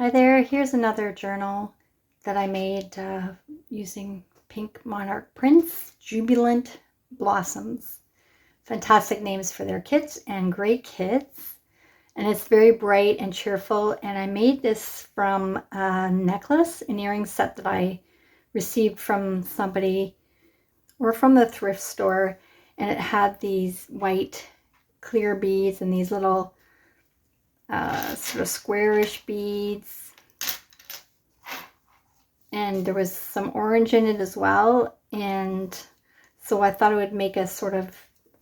Hi there, here's another journal that I made using Pink Monarch prints, Jubilant Blossoms. Fantastic names for their kits and great kits. And it's very bright and cheerful. And I made this from a necklace, an earring set that I received from somebody or from the thrift store. And it had these white clear beads and these little sort of squarish beads, and there was some orange in it as well, and so I thought it would make a sort of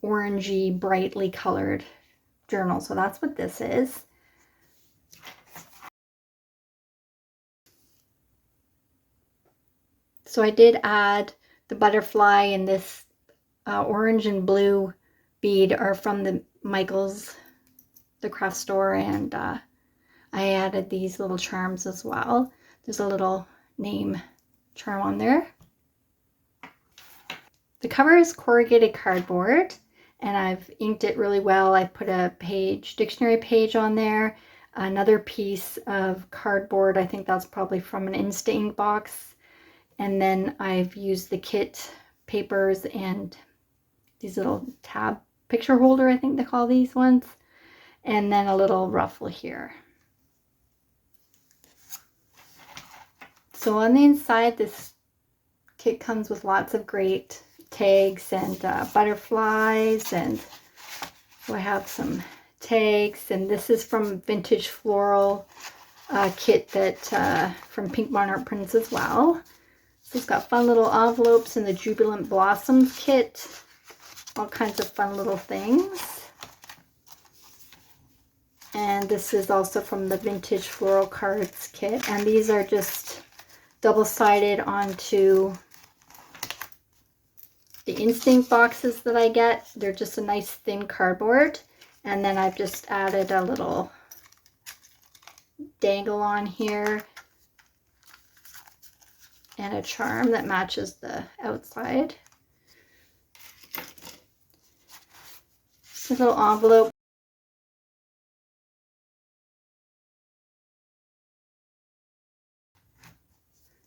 orangey, brightly colored journal. So that's what this is. So I did add the butterfly and this orange and blue bead are from the Michaels, the craft store, and I added these little charms as well. There's a little name charm on there. The cover is corrugated cardboard, and I've inked it really well. I put a dictionary page on there, another piece of cardboard. I think that's probably from an Instant box. And then I've used the kit papers and these little tab picture holder, I think they call these ones. And then a little ruffle here. So on the inside, this kit comes with lots of great tags and butterflies, and so I have some tags, and this is from Vintage Floral kit that from Pink Monarch Prints as well. So it's got fun little envelopes in the Jubilant Blossoms kit, all kinds of fun little things. And this is also from the Vintage Floral Cards kit, and these are just double-sided onto the Instinct boxes that I get. They're just a nice thin cardboard, and then I've just added a little dangle on here and a charm that matches the outside. Just a little envelope.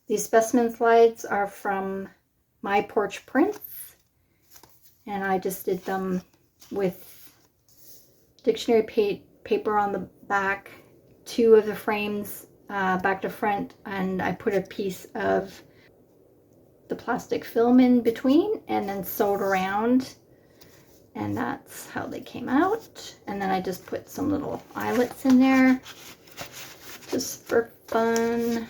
These specimen slides are from My Porch Prints, and I just did them with dictionary paper on the back, two of the frames back to front, and I put a piece of the plastic film in between and then sewed around, and that's how they came out. And then I just put some little eyelets in there just for fun.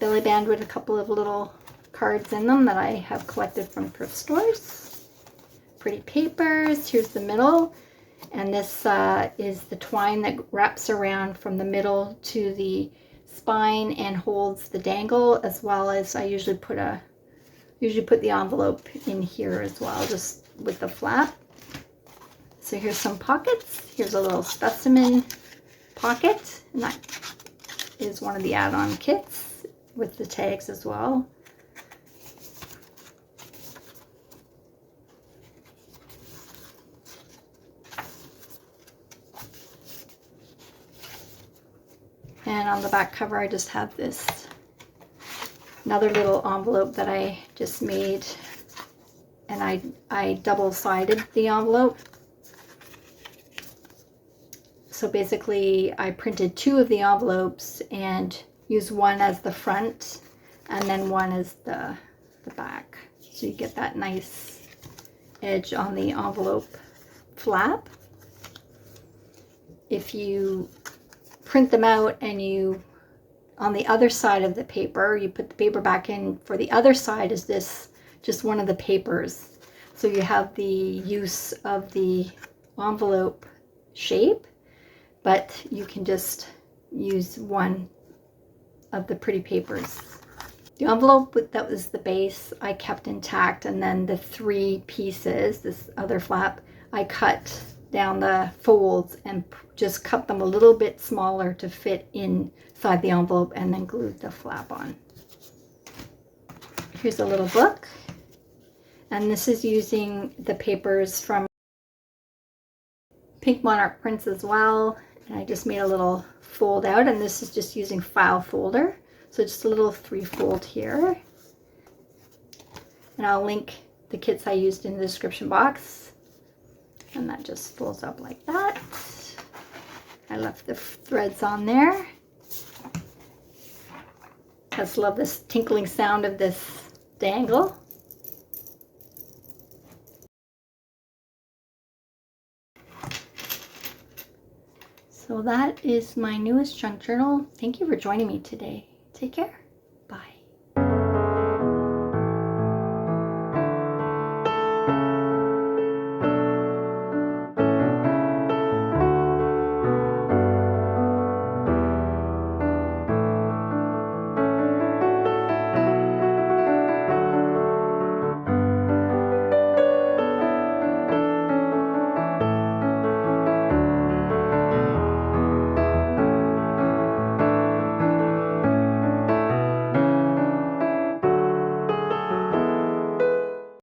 Belly band with a couple of little cards in them that I have collected from thrift stores. Pretty papers. Here's the middle, and this is the twine that wraps around from the middle to the spine and holds the dangle, as well as I usually put the envelope in here as well, just with the flap. So here's some pockets. Here's a little specimen pocket, and that is one of the add-on kits with the tags as well. And on the back cover, I just have this another little envelope that I just made, and I double-sided the envelope. So basically I printed two of the envelopes and used one as the front and then one as the back. So you get that nice edge on the envelope flap. If you print them out and you, on the other side of the paper, you put the paper back in, for the other side is this, just one of the papers. So you have the use of the envelope shape, but you can just use one of the pretty papers. The envelope that was the base I kept intact, and then the three pieces, this other flap, I cut down the folds and just cut them a little bit smaller to fit inside the envelope, and then glued the flap on. Here's a little book, and this is using the papers from pink monarch prints as well. And I just made a little fold out, and this is just using file folder. So just a little 3-fold here. And I'll link the kits I used in the description box. And that just folds up like that. I left the threads on there. Just love this tinkling sound of this dangle. So that is my newest junk journal. Thank you for joining me today. Take care.